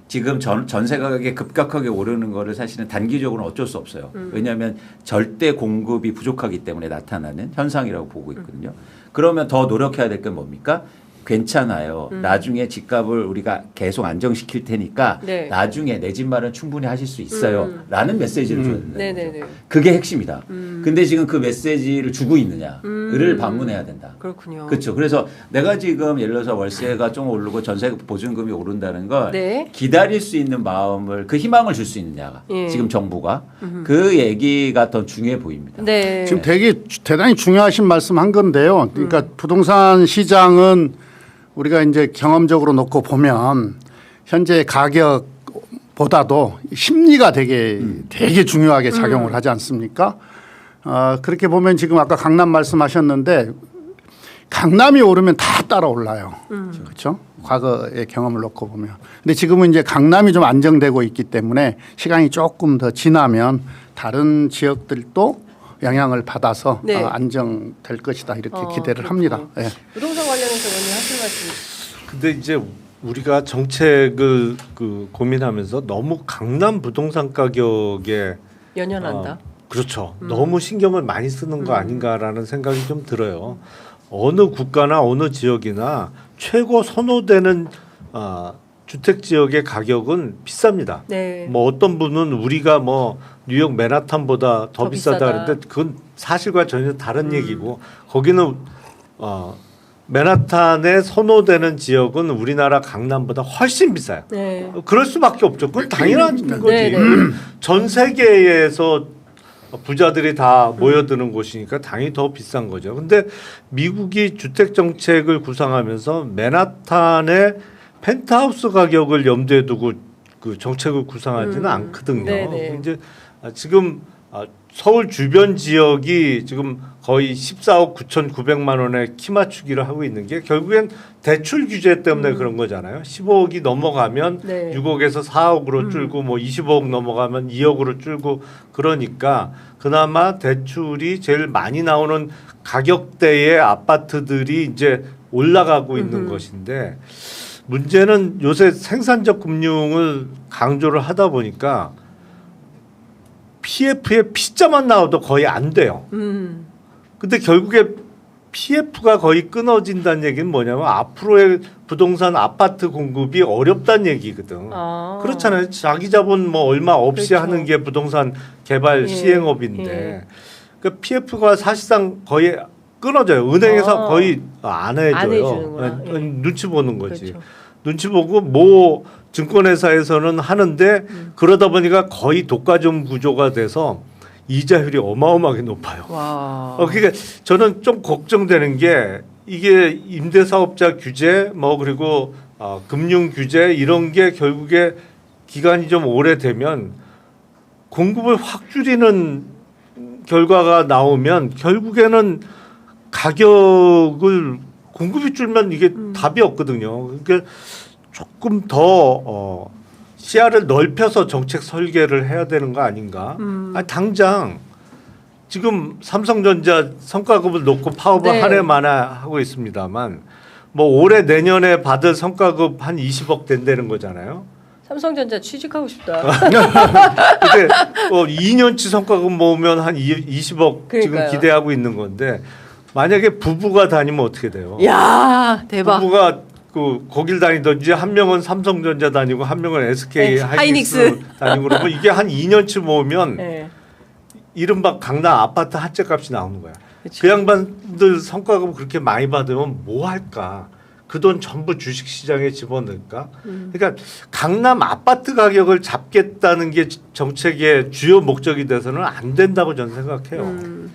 지금 전세 가격이 급격하게 오르는 거를 사실은 단기적으로는 어쩔 수 없어요. 왜냐하면 절대 공급이 부족하기 때문에 나타나는 현상이라고 보고 있거든요. 그러면 더 노력해야 될 건 뭡니까? 괜찮아요. 나중에 집값을 우리가 계속 안정시킬 테니까 네. 나중에 내 집 마련 충분히 하실 수 있어요. 라는 메시지를 줘야 된다. 네네네. 그게 핵심이다. 근데 지금 그 메시지를 주고 있느냐를 반문해야 된다. 그렇군요. 그렇죠. 그래서 내가 지금 예를 들어서 월세가 좀 오르고 전세 보증금이 오른다는 걸 네. 기다릴 수 있는 마음을 그 희망을 줄 수 있느냐가 예. 지금 정부가 그 얘기가 더 중요해 보입니다. 네. 지금 대단히 중요하신 말씀한 건데요. 그러니까 부동산 시장은 우리가 이제 경험적으로 놓고 보면 현재 가격보다도 심리가 되게 중요하게 작용을 하지 않습니까? 그렇게 보면 지금 아까 강남 말씀하셨는데 강남이 오르면 다 따라 올라요. 그렇죠? 과거의 경험을 놓고 보면. 근데 지금은 이제 강남이 좀 안정되고 있기 때문에 시간이 조금 더 지나면 다른 지역들도 영향을 받아서 네. 안정될 것이다 이렇게 기대를 그렇군요. 합니다. 예. 부동산 관련해서 의원님 하실 말씀. 근데 이제 우리가 정책을 고민하면서 너무 강남 부동산 가격에 연연한다. 그렇죠. 너무 신경을 많이 쓰는 거 아닌가라는 생각이 좀 들어요. 어느 국가나 어느 지역이나 최고 선호되는 주택 지역의 가격은 비쌉니다. 네. 뭐 어떤 분은 우리가 뭐 뉴욕 맨하탄보다 더 비싸다 비싸다. 그랬는데 그건 사실과 전혀 다른 얘기고 거기는 맨하탄에 선호되는 지역은 우리나라 강남보다 훨씬 비싸요. 네. 그럴 수밖에 없죠. 그건 당연한 거지. 네, 네. 전 세계에서 부자들이 다 모여드는 곳이니까 당연히 더 비싼 거죠. 근데 미국이 주택 정책을 구상하면서 맨하탄의 펜트하우스 가격을 염두에 두고 그 정책을 구상하지는 않거든요. 네네. 이제 지금 서울 주변 지역이 지금 거의 14억 9,900만 원에 키 맞추기를 하고 있는 게 결국엔 대출 규제 때문에 그런 거잖아요. 15억이 넘어가면 네. 6억에서 4억으로 줄고 뭐 25억 넘어가면 2억으로 줄고 그러니까 그나마 대출이 제일 많이 나오는 가격대의 아파트들이 이제 올라가고 있는 것인데 문제는 요새 생산적 금융을 강조를 하다 보니까 PF에 P자만 나와도 거의 안 돼요. 근데 결국에 PF가 거의 끊어진다는 얘기는 뭐냐면 앞으로의 부동산 아파트 공급이 어렵다는 얘기거든. 그렇잖아요. 자기 자본 뭐 얼마 없이 그렇죠. 하는 게 부동산 개발 예. 시행업인데 예. 그 PF가 사실상 거의 끊어져요. 은행에서 거의 안 해줘요. 안 해주는구나. 예. 눈치 보는 거지. 그렇죠. 눈치 보고 뭐 증권회사에서는 하는데 그러다 보니까 거의 독과점 구조가 돼서 이자율이 어마어마하게 높아요. 와. 그러니까 저는 좀 걱정되는 게 이게 임대사업자 규제 뭐 그리고 금융 규제 이런 게 결국에 기간이 좀 오래되면 공급을 확 줄이는 결과가 나오면 결국에는 가격을 공급이 줄면 이게 답이 없거든요. 그러니까 조금 더 시야를 넓혀서 정책 설계를 해야 되는 거 아닌가? 당장 지금 삼성전자 성과급을 놓고 파업을 네. 한 해 만에 하고 있습니다만 뭐 올해 내년에 받을 성과급 한 20억 된다는 거잖아요. 삼성전자 취직하고 싶다. 근데 2년치 성과급 모으면 한 20억 지금 그러니까요. 기대하고 있는 건데 만약에 부부가 다니면 어떻게 돼요? 야 대박. 부부가 거길 다니든지 한 명은 삼성전자 다니고 한 명은 SK 네, 하이닉스 하이닉스. 다니고 그러면 이게 한 2년치 모으면 네. 이른바 강남 아파트 한 채 값이 나오는 거야. 그쵸. 그 양반들 성과급 그렇게 많이 받으면 뭐 할까? 그 돈 전부 주식시장에 집어넣을까? 그러니까 강남 아파트 가격을 잡겠다는 게 정책의 주요 목적이 돼서는 안 된다고 저는 생각해요.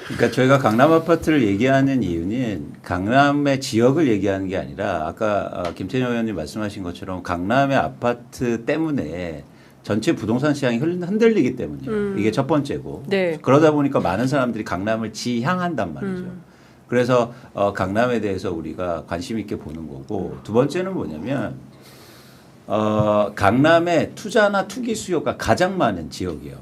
그러니까 저희가 강남 아파트를 얘기하는 이유는 강남의 지역을 얘기하는 게 아니라 아까 김태년 의원님 말씀하신 것처럼 강남의 아파트 때문에 전체 부동산 시장이 흔들리기 때문이에요. 이게 첫 번째고. 네. 그러다 보니까 많은 사람들이 강남을 지향한단 말이죠. 그래서 강남에 대해서 우리가 관심 있게 보는 거고 두 번째는 뭐냐면 강남의 투자나 투기 수요가 가장 많은 지역이에요.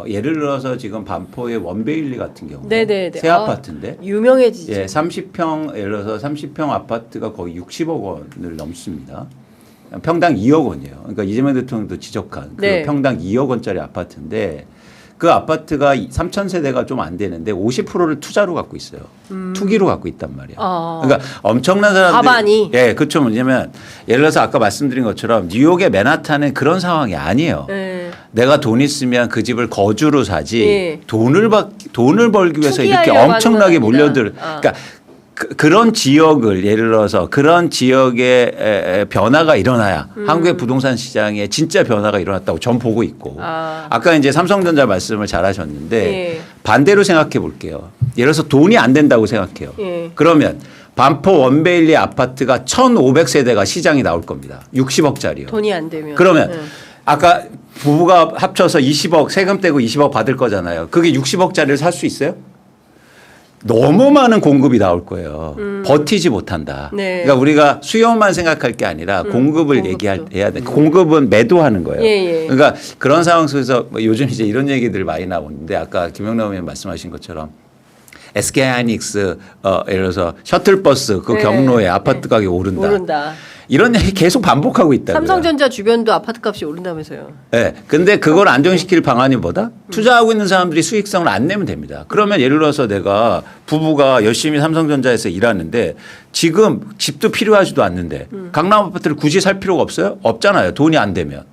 예를 들어서 지금 반포의 원베일리 같은 경우 네네네. 새 아파트인데 유명해지죠. 예, 30평 예를 들어서 30평 아파트가 거의 60억 원을 넘습니다. 평당 2억 원이에요. 그러니까 이재명 대통령도 지적한 그 네. 평당 2억 원짜리 아파트인데 그 아파트가 3,000세대가 좀 안 되는데 50%를 투자로 갖고 있어요. 투기로 갖고 있단 말이야. 그러니까 엄청난 사람들이 과반이. 예, 그렇죠. 뭐냐면 예를 들어서 아까 말씀드린 것처럼 뉴욕의 맨하탄은 그런 상황이 아니에요. 네. 내가 돈 있으면 그 집을 거주로 사지 예. 돈을 벌기 위해서 이렇게 투기하려고 하는 엄청나게 건 아니다. 몰려들. 그러니까 그런 지역을 예를 들어서 그런 지역의 변화가 일어나야 한국의 부동산 시장에 진짜 변화가 일어났다고 전 보고 있고 아까 이제 삼성전자 말씀을 잘 하셨는데 예. 반대로 생각해 볼게요. 예를 들어서 돈이 안 된다고 생각해요. 예. 그러면 반포 원베일리 아파트가 1,500세대가 시장이 나올 겁니다. 60억짜리요. 돈이 안 되면. 그러면 네. 아까 부부가 합쳐서 20억 세금 떼고 20억 받을 거잖아요. 그게 60억짜리를 살 수 있어요? 너무 많은 공급이 나올 거예요. 버티지 못한다. 네. 그러니까 우리가 수요만 생각할 게 아니라 공급을 공급도. 해야 돼. 공급은 매도하는 거예요. 예, 예. 그러니까 그런 상황 속에서 뭐 요즘 이제 이런 얘기들 많이 나오는데 아까 김영남 의원 말씀하신 것처럼 SK 하이닉스 예를 들어서 셔틀버스 그 네. 경로에 아파트 가격이 오른다. 오른다. 이런 얘기 계속 반복하고 있다고요. 삼성전자 주변도 아파트 값이 오른다면서요. 네. 근데 그걸 안정시킬 방안이 뭐다? 투자하고 있는 사람들이 수익성을 안 내면 됩니다. 그러면 예를 들어서 내가 부부가 열심히 삼성전자에서 일하는데 지금 집도 필요하지도 않는데 강남 아파트를 굳이 살 필요가 없어요? 없잖아요. 돈이 안 되면.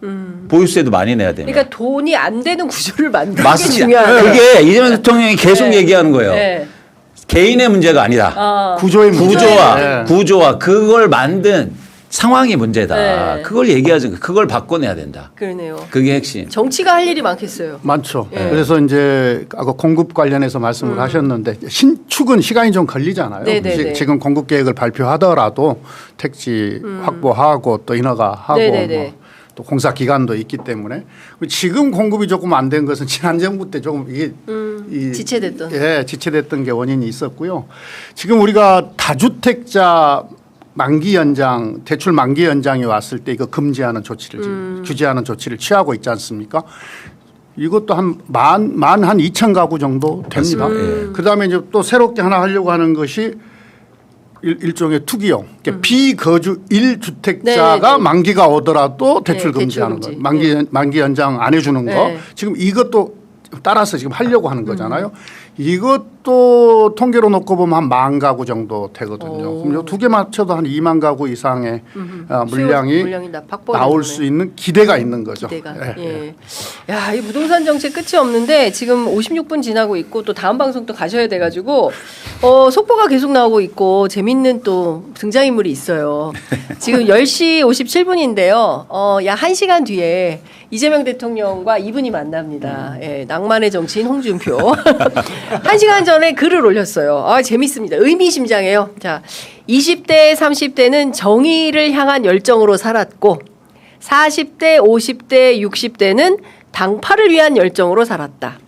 보유세도 많이 내야 되면. 그러니까 돈이 안 되는 구조를 만드는 게 맞습니다. 중요해요. 그게 이재명 대통령이 계속 네. 얘기하는 거예요. 네. 개인의 문제가 아니다. 구조의 문제. 네. 구조와 그걸 만든 상황이 문제다. 네. 그걸 얘기하지. 그걸 바꿔내야 된다. 그러네요. 그게 핵심. 정치가 할 일이 많겠어요. 많죠. 예. 그래서 이제 아까 공급 관련해서 말씀을 하셨는데 신축은 시간이 좀 걸리잖아요. 네네네. 지금 공급 계획을 발표하더라도 택지 확보하고 또 인허가 하고 네네네. 뭐 또 공사 기간도 있기 때문에 지금 공급이 조금 안 된 것은 지난 정부 때 조금 이게 지체됐던. 예, 지체됐던 게 원인이 있었고요. 지금 우리가 다주택자 만기 연장, 대출 만기 연장이 왔을 때 이거 금지하는 조치를 규제하는 조치를 취하고 있지 않습니까? 이것도 한 2천 가구 정도 됩니다. 그다음에 이제 또 새롭게 하나 하려고 하는 것이 일종의 투기용, 그러니까 비거주 1주택자가 네, 네. 만기가 오더라도 대출 네, 금지하는 대출 거, 금지. 만기 연장 안 해주는 거. 네. 지금 이것도 따라서 지금 하려고 하는 거잖아요. 이것도 통계로 놓고 보면 한 10,000 가구 정도 되거든요. 그럼 두 개 맞춰도 한 20,000 가구 이상의 물량이 나올 수 있는 기대가 있는 거죠. 기대가. 예. 예. 야, 이 부동산 정책 끝이 없는데 지금 56분 지나고 있고 또 다음 방송 또 가셔야 돼가지고 속보가 계속 나오고 있고 재밌는 또 등장인물이 있어요. 지금 10시 57분인데요. 약 1시간 뒤에 이재명 대통령과 이분이 만납니다. 예, 낭만의 정치인 홍준표. 1시간 전에 글을 올렸어요. 재밌습니다. 의미심장해요. 자, 20대, 30대는 정의를 향한 열정으로 살았고 40대, 50대, 60대는 당파를 위한 열정으로 살았다.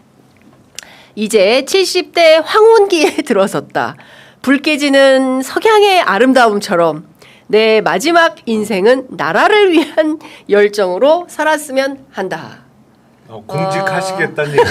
이제 70대 황혼기에 들어섰다. 불 깨지는 석양의 아름다움처럼 내 마지막 인생은 나라를 위한 열정으로 살았으면 한다. 공직하시겠다는 얘기.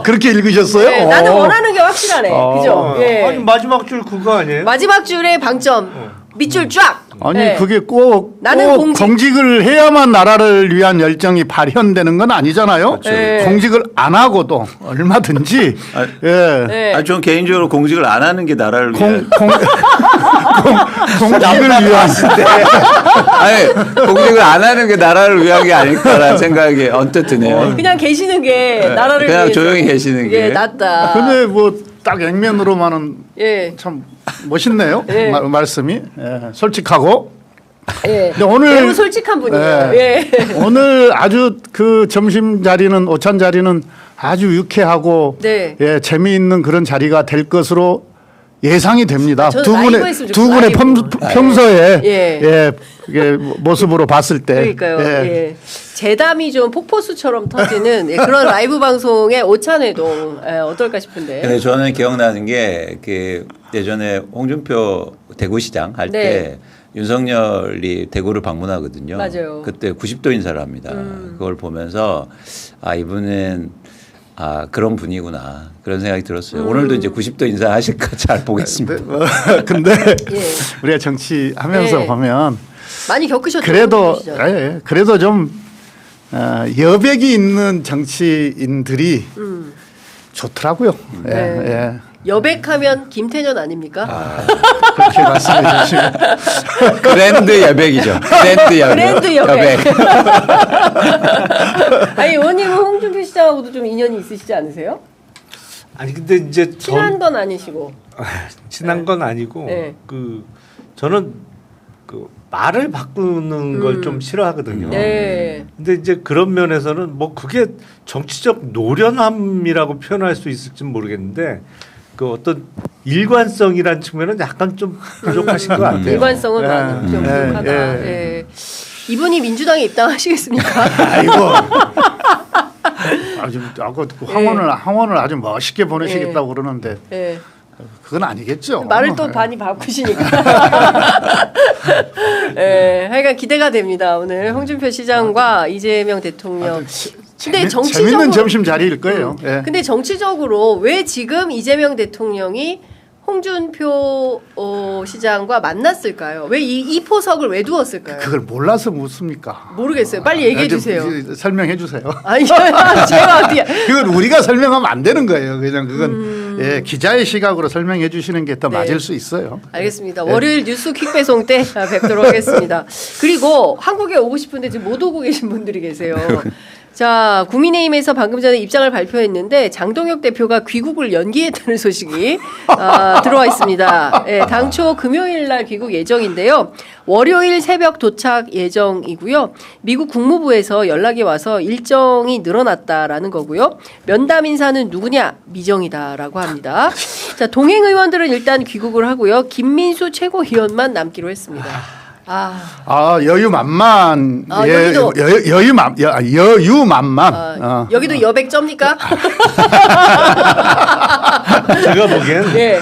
그렇게 읽으셨어요? 네, 나는 원하는 게 확실하네. 그죠? 예. 아니 마지막 줄 그거 아니에요? 마지막 줄의 방점. 밑줄 쫙. 아니 네. 그게 꼭 나는 공직을 해야만 나라를 위한 열정이 발현되는 건 아니잖아요. 네. 공직을 안 하고도 얼마든지 예. 네. 전 개인적으로 공직을 안 하는 게 나라를 위한. 공직을 위한 아니, 공직을 안 하는 게 나라를 위한 게 아닐까라는 생각이 언뜻 드네요. 그냥 계시는 게 나라를 그냥 위해서. 조용히 계시는 게. 낫다. 근데 뭐 딱 액면으로만은 예. 참 멋있네요. 예. 말씀이 솔직하고. 예. 근데 오늘 매우 솔직한 분이에요. 예. 오늘 아주 그 점심 자리는 오찬 자리는 아주 유쾌하고 네. 예, 재미있는 그런 자리가 될 것으로 예상이 됩니다. 저는 두 라이브 분의 했으면 두 분의 좋겠어요. 평소에 예. 이게 모습으로 봤을 때 그러니까요. 예. 예. 재담이 좀 폭포수처럼 터지는 그런 라이브 방송의 오찬회동 어떨까 싶은데. 근데 저는 기억나는 게 그 예전에 홍준표 대구시장 할 때 네. 윤석열이 대구를 방문하거든요. 맞아요. 그때 90도 인사를 합니다. 그걸 보면서 아 이분은 아 그런 분이구나 그런 생각이 들었어요. 오늘도 이제 90도 인사하실까 잘 보겠습니다. 근데 예. 우리가 정치하면서 예. 보면 많이 겪으셨죠. 그래도 시절. 그래도 좀 여백이 있는 정치인들이 좋더라고요. 예, 네. 예. 여백하면 김태년 아닙니까? 그렇게 말씀해 주시면 그랜드 여백이죠. 그랜드 여백. 그랜드 여백. 아니 의원님은 홍준표 시장하고도 좀 인연이 있으시지 않으세요? 아니 근데 이제 친한 건 아니시고. 친한 건 아니고 네. 그 저는 그 말을 바꾸는 걸 좀 싫어하거든요. 네. 근데 이제 그런 면에서는 뭐 그게 정치적 노련함이라고 표현할 수 있을지 모르겠는데 그 어떤 일관성이란 측면은 약간 좀 부족하신 것 같아요. 일관성은 예. 많이 좀 예. 부족하다. 예. 예. 이분이 민주당에 입당하시겠습니까? 아이고 아주 항원을 아주 멋있게 보내시겠다고 그러는데 예. 그건 아니겠죠. 말을 또 많이 바꾸시니까. 예, 하여간 기대가 됩니다. 오늘 홍준표 시장과 이재명 대통령. 근데 재밌는 점심 자리일 거예요. 예. 근데 정치적으로 왜 지금 이재명 대통령이 홍준표 시장과 만났을까요? 왜 이 포석을 왜 두었을까요? 그걸 몰라서 묻습니까? 모르겠어요. 빨리 얘기해 주세요. 설명해 주세요. 아니, 제가 어떻게. 그건 우리가 설명하면 안 되는 거예요. 그냥 그건 예, 기자의 시각으로 설명해 주시는 게 더 네. 맞을 수 있어요. 알겠습니다. 월요일 뉴스 퀵 배송 때 뵙도록 하겠습니다. 그리고 한국에 오고 싶은데 지금 못 오고 계신 분들이 계세요. 자, 국민의힘에서 방금 전에 입장을 발표했는데 장동혁 대표가 귀국을 연기했다는 소식이 들어와 있습니다. 예, 당초 금요일 날 귀국 예정인데요. 월요일 새벽 도착 예정이고요. 미국 국무부에서 연락이 와서 일정이 늘어났다라는 거고요. 면담 인사는 누구냐? 미정이다라고 합니다. 자, 동행 의원들은 일단 귀국을 하고요. 김민수 최고위원만 남기로 했습니다. 여유만만. 여기도 여유만만. 여기도 여백점니까? 제가 보기엔 예.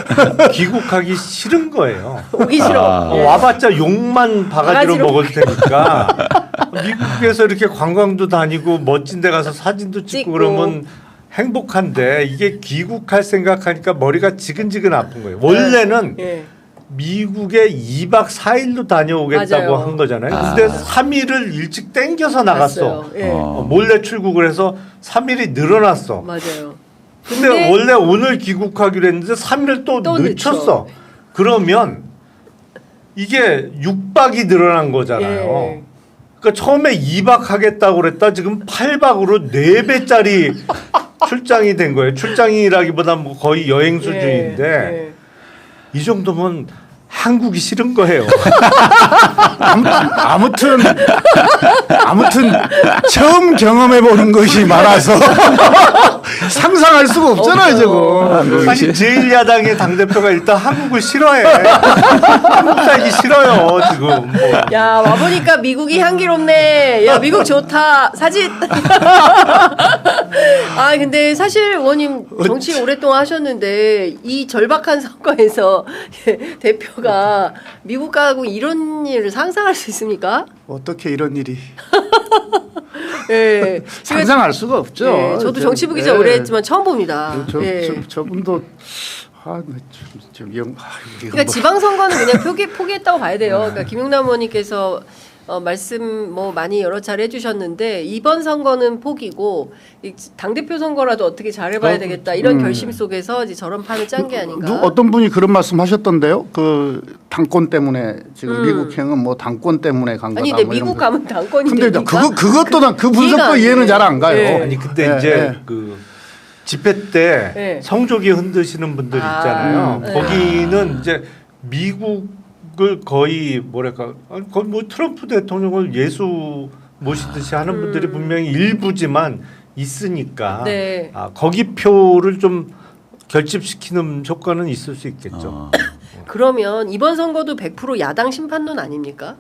귀국하기 싫은 거예요. 오기 싫어. 예. 와봤자 욕만 바가지로 바가지로 먹을 테니까 미국에서 이렇게 관광도 다니고 멋진 데 가서 사진도 찍고 찍고. 그러면 행복한데 이게 귀국할 생각하니까 머리가 지근지근 아픈 거예요. 원래는 예. 미국에 2박 4일로 다녀오겠다고 맞아요. 한 거잖아요. 근데 3일을 일찍 땡겨서 나갔어. 갔어요. 예. 몰래 출국을 해서 3일이 늘어났어. 맞아요. 근데 원래 오늘 귀국하기로 했는데 3일을 또 늦췄어. 그러면 이게 6박이 늘어난 거잖아요. 예. 그러니까 처음에 2박 하겠다고 그랬다 지금 8박으로 4배짜리 출장이 된 거예요. 출장이라기보다 뭐 거의 여행 수준인데 예. 이 정도면 한국이 싫은 거예요. 아무튼 처음 경험해 보는 것이 많아서 상상할 수가 없잖아요, 저거. 아니 제1야당의 당대표가 일단 한국을 싫어해. 한국 살기 싫어요 지금. 뭐. 야, 와보니까 미국이 향기롭네. 야, 미국 좋다. 사진. 근데 사실 의원님 정치 오랫동안 하셨는데 이 절박한 상황에서 대표가 미국 가고 이런 일을 상상할 수 있습니까? 어떻게 이런 일이 예. 상상할 수가 없죠. 예, 저도 정치부 기자 오래 했지만 처음 봅니다. 예. 저분도 그러니까 지방선거는 그냥 포기했다고 봐야 돼요. 그러니까 김용남 의원님께서 말씀 뭐 많이 여러 차례 해주셨는데 이번 선거는 포기고 당대표 선거라도 어떻게 잘해봐야 되겠다 이런 결심 속에서 이제 저런 판을 짠 게 아닌가. 어떤 분이 그런 말씀하셨던데요? 그 당권 때문에 지금 미국행은 뭐 당권 때문에 간 거다. 아니 근데 뭐 미국 이런 거. 가면 당권이 근데 됩니까? 그것도 그 분석도 이해가 안 이해는 돼. 잘 안 가요. 예. 아니 근데 이제 그 집회 때 예. 성조기 흔드시는 분들 있잖아요. 거기는 이제 미국을 거의 뭐랄까 거의 뭐 트럼프 대통령을 예수 모시듯이 하는 분들이 분명히 일부지만 있으니까 네. 거기 표를 좀 결집시키는 효과는 있을 수 있겠죠. 그러면 이번 선거도 100% 야당 심판론 아닙니까?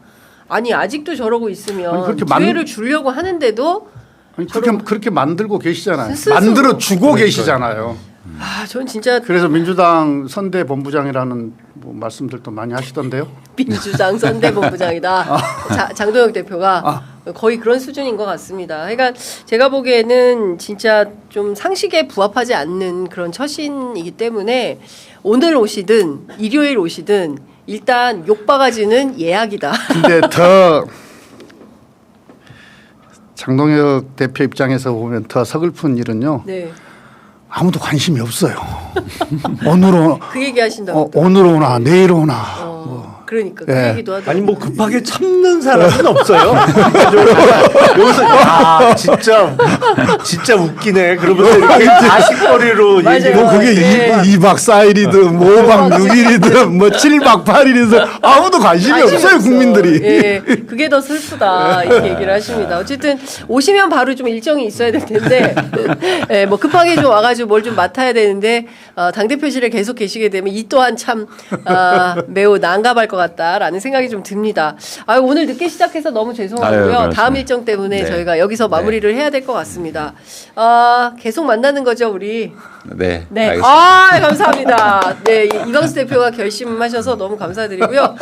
아니 아직도 저러고 있으면 아니, 그렇게 기회를 주려고 하는데도 아니, 그렇게 만들고 계시잖아요. 스스로. 만들어 주고 계시잖아요. 전 진짜 그래서 민주당 선대 본부장이라는 뭐 말씀들도 많이 하시던데요. 민주당 선대본부장이다. 장도영 대표가 거의 그런 수준인 것 같습니다. 그러니까 제가 보기에는 진짜 좀 상식에 부합하지 않는 그런 처신이기 때문에 오늘 오시든 일요일 오시든 일단 욕바가지는 예약이다. 근데 더 장동혁 대표 입장에서 보면 더 서글픈 일은요. 네, 아무도 관심이 없어요. 오늘 그 얘기 하신다고. 오늘 오나 내일 오나. 그러니까 그 예. 얘기도 하더라고요. 아니 뭐 급하게 참는 사람은 없어요. 여기서 진짜 웃기네. 그러면서 이렇게 아식거리로 맞아요. 얘기를 뭐 그게 네. 2박 4일이든 5박 6일이든 뭐 7박 8일이든 아무도 관심이 없어요 국민들이. 예, 그게 더 슬프다 이렇게 얘기를 하십니다. 어쨌든 오시면 바로 좀 일정이 있어야 될 텐데, 예, 뭐 급하게 좀 와가지고 뭘 좀 맡아야 되는데 당 대표실에 계속 계시게 되면 이 또한 참 매우 난감할 것 같다라는 생각이 좀 듭니다. 오늘 늦게 시작해서 너무 죄송하고요. 그렇습니다. 다음 일정 때문에 네. 저희가 여기서 마무리를 해야 될 것 같습니다. 계속 만나는 거죠 우리. 네. 네. 알겠습니다. 감사합니다. 네, 이광수 대표가 결심하셔서 너무 감사드리고요.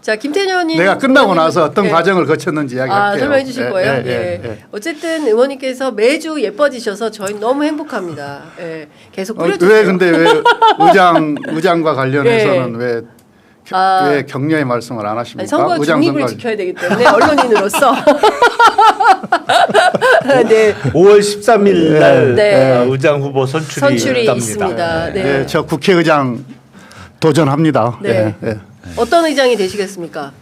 자, 김태년님. 내가 끝나고 나서 어떤 네. 과정을 거쳤는지 이야기할게요. 설명해 주실 거예요? 예, 예. 예. 어쨌든 의원님께서 매주 예뻐지셔서 저희 너무 행복합니다. 예. 계속 뿌려주세요. 왜 근데 왜 의장과 관련해서는 왜 격려의 말씀을 안 하십니까? 아니, 선거 의장 중립을 선거. 지켜야 되기 때문에 언론인으로서. 네. 5월 13일 날 네. 의장 후보 선출이 선출이 있답니다. 있습니다. 네. 네, 저 국회의장 도전합니다. 네. 예, 예. 어떤 의장이 되시겠습니까?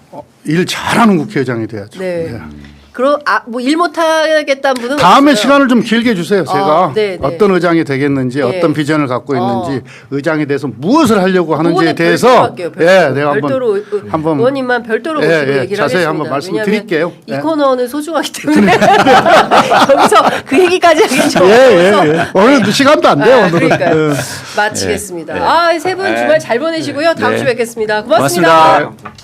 일 잘하는 국회의장이 돼야죠. 네. 예. 뭐 일 못하겠다는 분은 다음에 없어요. 시간을 좀 길게 주세요. 제가 네, 네. 어떤 의장이 되겠는지 네. 어떤 비전을 갖고 있는지 의장에 대해서 무엇을 하려고 하는지에 그거는 대해서 별도로 할게요, 별도로. 내가 별도로 한번 의원님만 별도로 예, 모시고 예, 얘기를 자세히 하겠습니다. 한번 말씀드릴게요. 왜냐하면 이 예. 코너는 소중하기 때문에 여기서 그 얘기까지 하기 좀 어려워서 오늘 시간도 안 돼요. 오늘은. 그러니까요. 예. 마치겠습니다. 네. 세 분 주말 잘 보내시고요. 다음 네. 주에 뵙겠습니다. 고맙습니다. 고맙습니다.